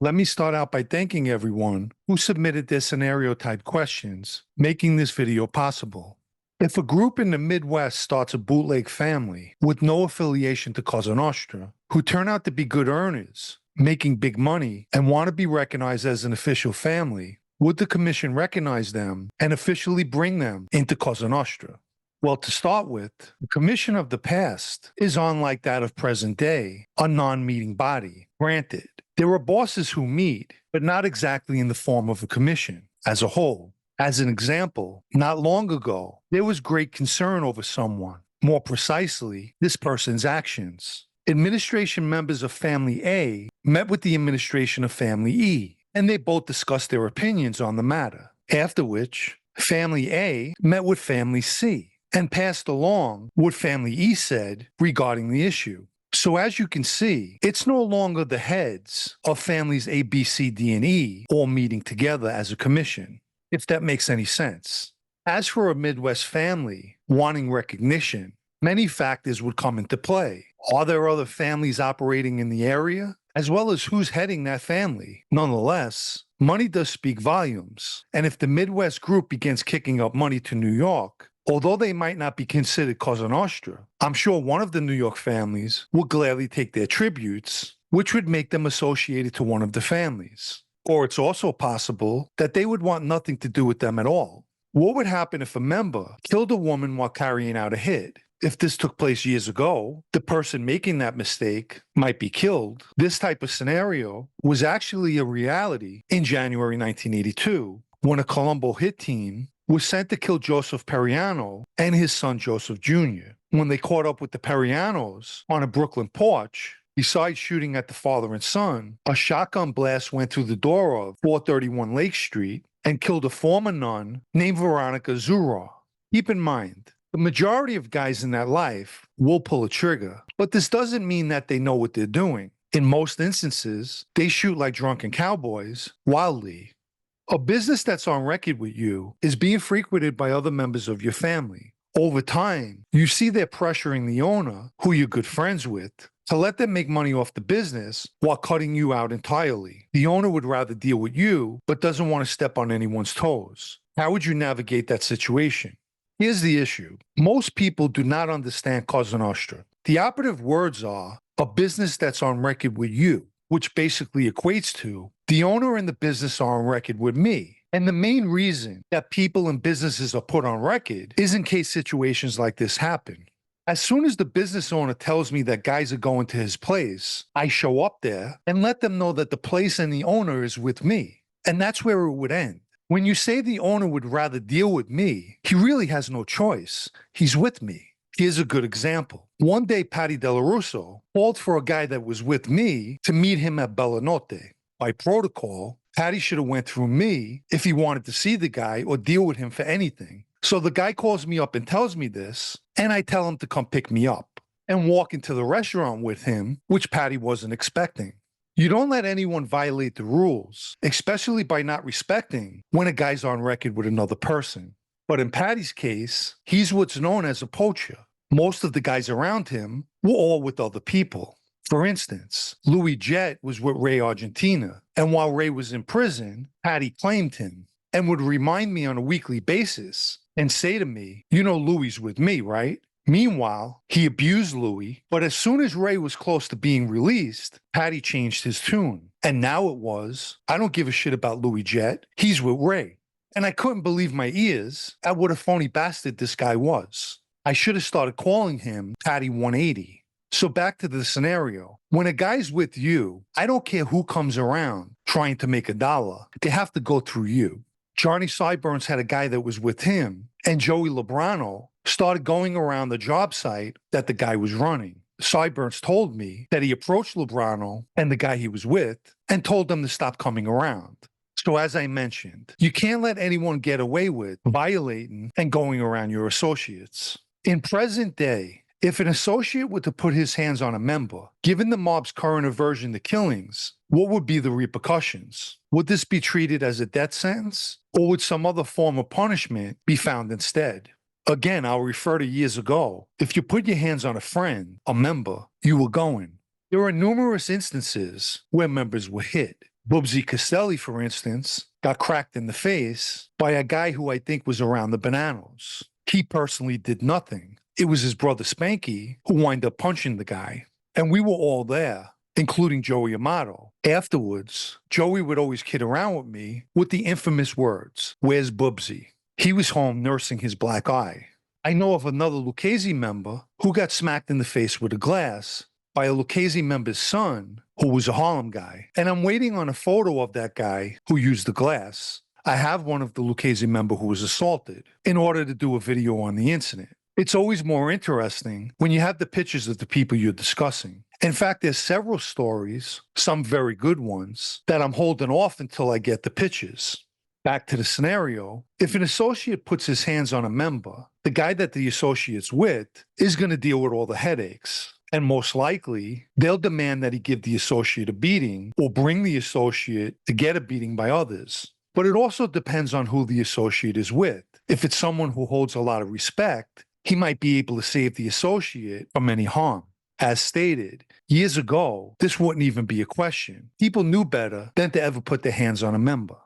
Let me start out by thanking everyone who submitted their scenario-type questions, making this video possible. If a group in the Midwest starts a bootleg family with no affiliation to Cosa Nostra, who turn out to be good earners, making big money, and want to be recognized as an official family, would the commission recognize them and officially bring them into Cosa Nostra? Well, to start with, the commission of the past is unlike that of present day, a non-meeting body. Granted, there are bosses who meet, but not exactly in the form of a commission as a whole. As an example, not long ago, there was great concern over someone, more precisely, this person's actions. Administration members of Family A met with the administration of Family E, and they both discussed their opinions on the matter, after which Family A met with Family C and passed along what Family E said regarding the issue. So as you can see, it's no longer the heads of families A, B, C, D, and E all meeting together as a commission, if that makes any sense. As for a Midwest family wanting recognition, many factors would come into play. Are there other families operating in the area? As well as who's heading that family? Nonetheless, money does speak volumes, and if the Midwest group begins kicking up money to New York, although they might not be considered Cosa Nostra, I'm sure one of the New York families will gladly take their tributes, which would make them associated to one of the families. Or it's also possible that they would want nothing to do with them at all. What would happen if a member killed a woman while carrying out a hit? If this took place years ago, the person making that mistake might be killed. This type of scenario was actually a reality in January 1982, when a Colombo hit team was sent to kill Joseph Periano and his son Joseph Jr. When they caught up with the Perianos on a Brooklyn porch, besides shooting at the father and son, a shotgun blast went through the door of 431 Lake Street and killed a former nun named Veronica Zura. Keep in mind, the majority of guys in that life will pull a trigger, but this doesn't mean that they know what they're doing. In most instances, they shoot like drunken cowboys, wildly. A business that's on record with you is being frequented by other members of your family. Over time, you see they're pressuring the owner, who you're good friends with, to let them make money off the business while cutting you out entirely. The owner would rather deal with you, but doesn't want to step on anyone's toes. How would you navigate that situation? Here's the issue. Most people do not understand Cosa Nostra. The operative words are a business that's on record with you, which basically equates to the owner and the business are on record with me. And the main reason that people and businesses are put on record is in case situations like this happen. As soon as the business owner tells me that guys are going to his place, I show up there and let them know that the place and the owner is with me. And that's where it would end. When you say the owner would rather deal with me, he really has no choice. He's with me. Here's a good example. One day, Patty Delarusso called for a guy that was with me to meet him at Bellanotte. By protocol, Patty should have went through me if he wanted to see the guy or deal with him for anything. So the guy calls me up and tells me this, and I tell him to come pick me up and walk into the restaurant with him, which Patty wasn't expecting. You don't let anyone violate the rules, especially by not respecting when a guy's on record with another person. But in Patty's case, he's what's known as a poacher. Most of the guys around him were all with other people. For instance, Louis Jett was with Ray Argentina, and while Ray was in prison, Patty claimed him and would remind me on a weekly basis and say to me, "You know Louis with me, right?" Meanwhile, he abused Louis, but as soon as Ray was close to being released, Patty changed his tune. And now it was, "I don't give a shit about Louis Jett, he's with Ray." And I couldn't believe my ears at what a phony bastard this guy was. I should have started calling him Patty 180. So back to the scenario. When a guy's with you, I don't care who comes around trying to make a dollar. They have to go through you. Johnny Sideburns had a guy that was with him, and Joey Lebrano started going around the job site that the guy was running. Sideburns told me that he approached Lebrano and the guy he was with and told them to stop coming around. So as I mentioned, you can't let anyone get away with violating and going around your associates. In present day, if an associate were to put his hands on a member, given the mob's current aversion to killings, what would be the repercussions? Would this be treated as a death sentence, or would some other form of punishment be found instead? Again, I'll refer to years ago. If you put your hands on a friend, a member, you were going. There are numerous instances where members were hit. Bubsy Castelli, for instance, got cracked in the face by a guy who I think was around the bananas. He personally did nothing. It was his brother Spanky who wound up punching the guy. And we were all there, including Joey Amato. Afterwards, Joey would always kid around with me with the infamous words, "Where's Bubsy?" He was home nursing his black eye. I know of another Lucchese member who got smacked in the face with a glass by a Lucchese member's son who was a Harlem guy. And I'm waiting on a photo of that guy who used the glass. I have one of the Lucchese member who was assaulted in order to do a video on the incident. It's always more interesting when you have the pictures of the people you're discussing. In fact, there's several stories, some very good ones, that I'm holding off until I get the pictures. Back to the scenario, if an associate puts his hands on a member, the guy that the associate's with is going to deal with all the headaches. And most likely, they'll demand that he give the associate a beating or bring the associate to get a beating by others. But it also depends on who the associate is with. If it's someone who holds a lot of respect, he might be able to save the associate from any harm. As stated, years ago, this wouldn't even be a question. People knew better than to ever put their hands on a member.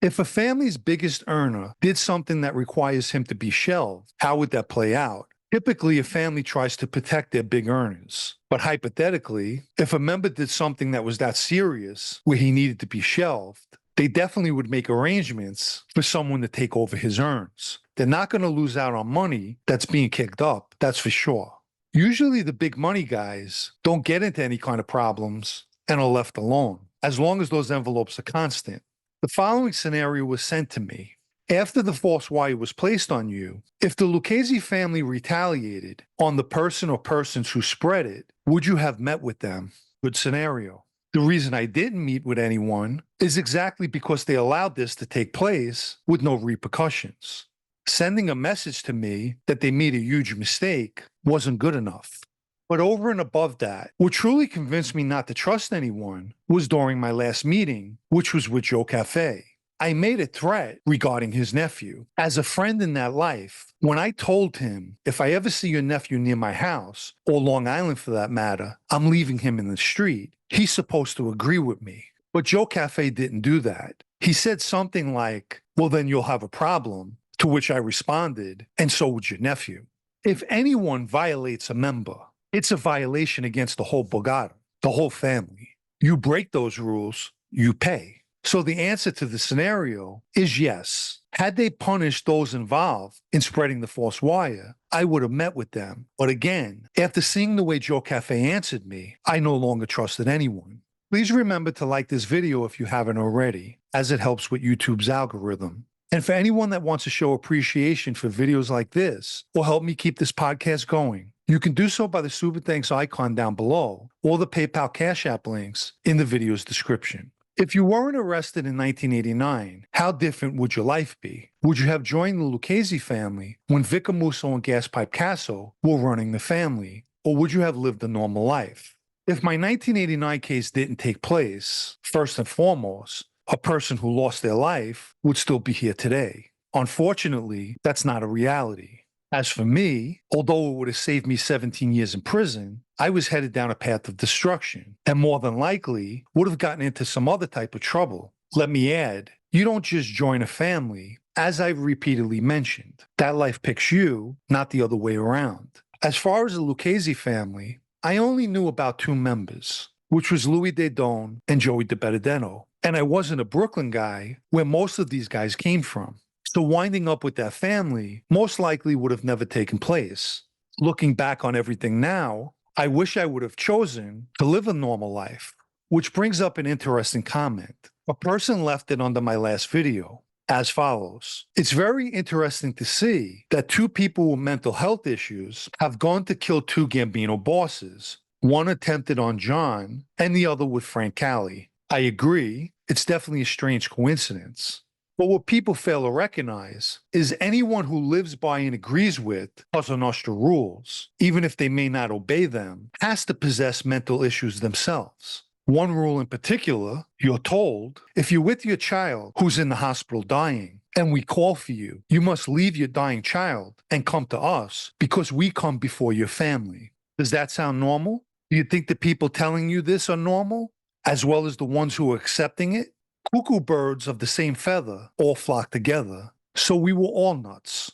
If a family's biggest earner did something that requires him to be shelved, how would that play out? Typically, a family tries to protect their big earners. But hypothetically, if a member did something that was that serious where he needed to be shelved, they definitely would make arrangements for someone to take over his earns. They're not going to lose out on money that's being kicked up, that's for sure. Usually the big money guys don't get into any kind of problems and are left alone, as long as those envelopes are constant. The following scenario was sent to me. After the false wire was placed on you, if the Lucchese family retaliated on the person or persons who spread it, would you have met with them? Good scenario. The reason I didn't meet with anyone is exactly because they allowed this to take place with no repercussions. Sending a message to me that they made a huge mistake wasn't good enough. But over and above that, what truly convinced me not to trust anyone was during my last meeting, which was with Joe Cafe. I made a threat regarding his nephew. As a friend in that life, when I told him, if I ever see your nephew near my house, or Long Island for that matter, I'm leaving him in the street, he's supposed to agree with me. But Joe Cafe didn't do that. He said something like, well, then you'll have a problem, to which I responded, and so would your nephew. If anyone violates a member, it's a violation against the whole Borgata, the whole family. You break those rules, you pay. So the answer to the scenario is yes. Had they punished those involved in spreading the false wire, I would have met with them. But again, after seeing the way Joe Cafe answered me, I no longer trusted anyone. Please remember to like this video if you haven't already, as it helps with YouTube's algorithm. And for anyone that wants to show appreciation for videos like this, or help me keep this podcast going, you can do so by the Super Thanks icon down below, or the PayPal Cash App links in the video's description. If you weren't arrested in 1989, how different would your life be? Would you have joined the Lucchese family when Vicamuso and Gaspipe Casso were running the family, or would you have lived a normal life? If my 1989 case didn't take place, first and foremost, a person who lost their life would still be here today. Unfortunately, that's not a reality. As for me, although it would have saved me 17 years in prison, I was headed down a path of destruction and more than likely would have gotten into some other type of trouble. Let me add, you don't just join a family. As I've repeatedly mentioned, that life picks you, not the other way around. As far as the Lucchese family, I only knew about two members, which was Louis Dedone and Joey DiBenedetto. And I wasn't a Brooklyn guy where most of these guys came from. So winding up with that family most likely would have never taken place. Looking back on everything now, I wish I would have chosen to live a normal life, which brings up an interesting comment. A person left it under my last video as follows. It's very interesting to see that two people with mental health issues have gone to kill two Gambino bosses. One attempted on John and the other with Frank Cali. I agree, it's definitely a strange coincidence. But what people fail to recognize is anyone who lives by and agrees with Cosa Nostra rules, even if they may not obey them, has to possess mental issues themselves. One rule in particular, you're told, if you're with your child who's in the hospital dying, and we call for you, you must leave your dying child and come to us because we come before your family. Does that sound normal? Do you think the people telling you this are normal? as well as the ones who were accepting it, cuckoo birds of the same feather all flocked together. So we were all nuts.